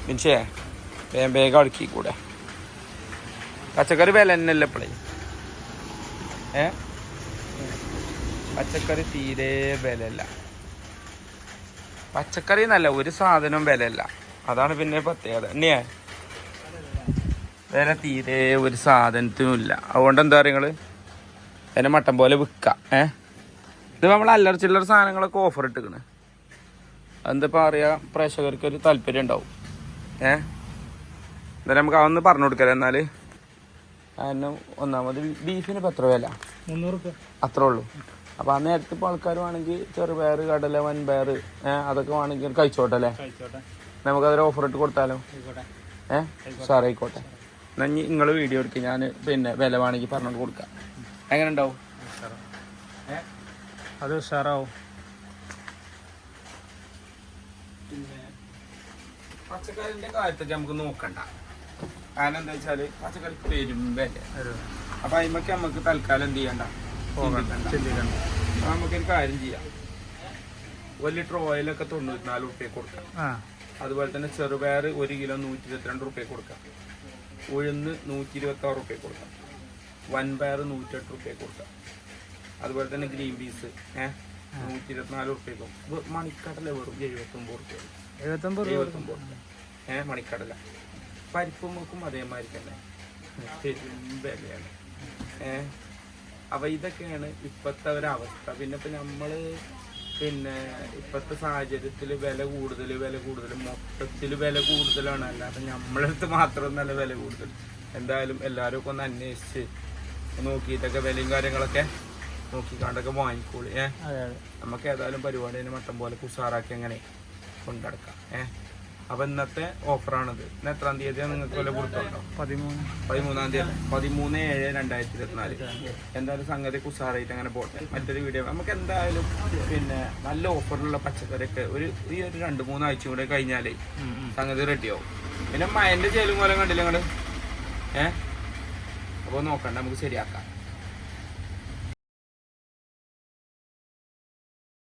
മിനിച്ചേ വേഗം അടുക്കി കൂടെ. പച്ചക്കറി വില തന്നെയല്ല ഇപ്പോഴേ. പച്ചക്കറി തീരെ വിലയല്ല. പച്ചക്കറി എന്നല്ല ഒരു സാധനവും വിലയല്ല. അതാണ് പിന്നെ പ്രത്യേകത. എന്നെയാ വില തീരെ ഒരു സാധനത്തിനും ഇല്ല. അതുകൊണ്ട് എന്താ പറയുക, നിങ്ങൾ അതിനെ മട്ടം പോലെ വിൽക്കാം. ഇത് നമ്മൾ അല്ലറ ചില്ലറ സാധനങ്ങളൊക്കെ ഓഫർ ഇട്ടിക്കണ്. അതെന്താ പറയുക, പ്രേക്ഷകർക്ക് ഒരു താല്പര്യം ഉണ്ടാവും. എന്തായാലും നമുക്ക് അതൊന്ന് പറഞ്ഞു കൊടുക്കല്ലേ. എന്നാൽ കാരണം ഒന്നാമത് ബീഫിന് ഇപ്പം എത്ര വില? 300 അത്രേ ഉള്ളൂ. അപ്പോൾ ആ നേരത്തെ ഇപ്പോൾ ആൾക്കാർ വേണമെങ്കിൽ ചെറുപയർ, കടല, വൻപയർ അതൊക്കെ വേണമെങ്കിൽ കഴിച്ചോട്ടല്ലേ. നമുക്കതൊരു ഓഫർ ഇട്ട് കൊടുത്താലോ? സാർ ആയിക്കോട്ടെ. എന്നാൽ നിങ്ങൾ വീഡിയോ എടുക്കുക, ഞാൻ പിന്നെ വില വേണമെങ്കിൽ പറഞ്ഞോണ്ട് കൊടുക്കാം. എങ്ങനെ ഉണ്ടാവും? അത് ഉഷാറാവും. പിന്നെ പച്ചക്കറിൻ്റെ കാര്യത്തൊക്കെ നമുക്ക് നോക്കണ്ട. കാരണം എന്താ വെച്ചാൽ പച്ചക്കറി പെരും വില. അപ്പം അതിമൊക്കെ നമുക്ക് തൽക്കാലം എന്ത് ചെയ്യണ്ട, ചിന്തിക്കണ്ട. നമുക്കൊരു കാര്യം ചെയ്യാം. 1 ലിറ്റർ ഓയിലൊക്കെ 94 റുപ്യക്ക് കൊടുക്കാം. അതുപോലെ തന്നെ ചെറുപയർ 1 കിലോ 122 റുപ്യക്ക് കൊടുക്കാം. ഉഴുന്ന് 126 റുപ്യക്ക് കൊടുക്കാം. വൻപയർ 108 റുപ്യക്ക് കൊടുക്കാം. അതുപോലെ തന്നെ ഗ്രീൻ പീസ് 124 റുപ്യക്കും. മണിക്കടല വെറും 79 റുപ്യ. 79 റുപ്യ മണിക്കടല. പരിപ്പും മുക്കും അതേമാതിരി തന്നെ വിലയാണ്. അപ്പം ഇതൊക്കെയാണ് ഇപ്പോഴത്തെ ഒരവസ്ഥ. പിന്നെ ഇപ്പം നമ്മൾ പിന്നെ ഇപ്പോഴത്തെ സാഹചര്യത്തിൽ വില കൂടുതൽ മൊത്തത്തിൽ വില കൂടുതലാണ്. അല്ലാതെ നമ്മളടുത്ത് മാത്രമൊന്നല്ല വില കൂടുതൽ. എന്തായാലും എല്ലാവരും ഒക്കെ ഒന്ന് അന്വേഷിച്ച് നോക്കിയിട്ടൊക്കെ വിലയും കാര്യങ്ങളൊക്കെ നോക്കിക്കാണ്ടൊക്കെ വാങ്ങിക്കോളി. നമുക്ക് ഏതായാലും പരിപാടിന് മട്ടം പോലെ കുസാറാക്കി അങ്ങനെ കൊണ്ടടക്കാം. അപ്പം ഇന്നത്തെ ഓഫറാണിത്. ഇന്ന് എത്രാം തീയതിയാണ് നിങ്ങൾക്ക് വില കൊടുത്തുണ്ടോ? 13-ാം തീയതി. 13/7/2024. എന്തായാലും സംഗതി കുസാറായിട്ട് അങ്ങനെ പോട്ടെ. മറ്റൊരു വീഡിയോ നമുക്ക് എന്തായാലും പിന്നെ നല്ല ഓഫറിലുള്ള പച്ചക്കറിയൊക്കെ ഈ ഒരു 2-3 ആഴ്ച കൂടെ കഴിഞ്ഞാലേ സംഗതി റെഡിയാവും. പിന്നെ മയൻ്റെ ചേലും പോലെ കണ്ടില്ല നിങ്ങൾ. അപ്പോൾ നോക്കണ്ട, നമുക്ക് ശരിയാക്കാം.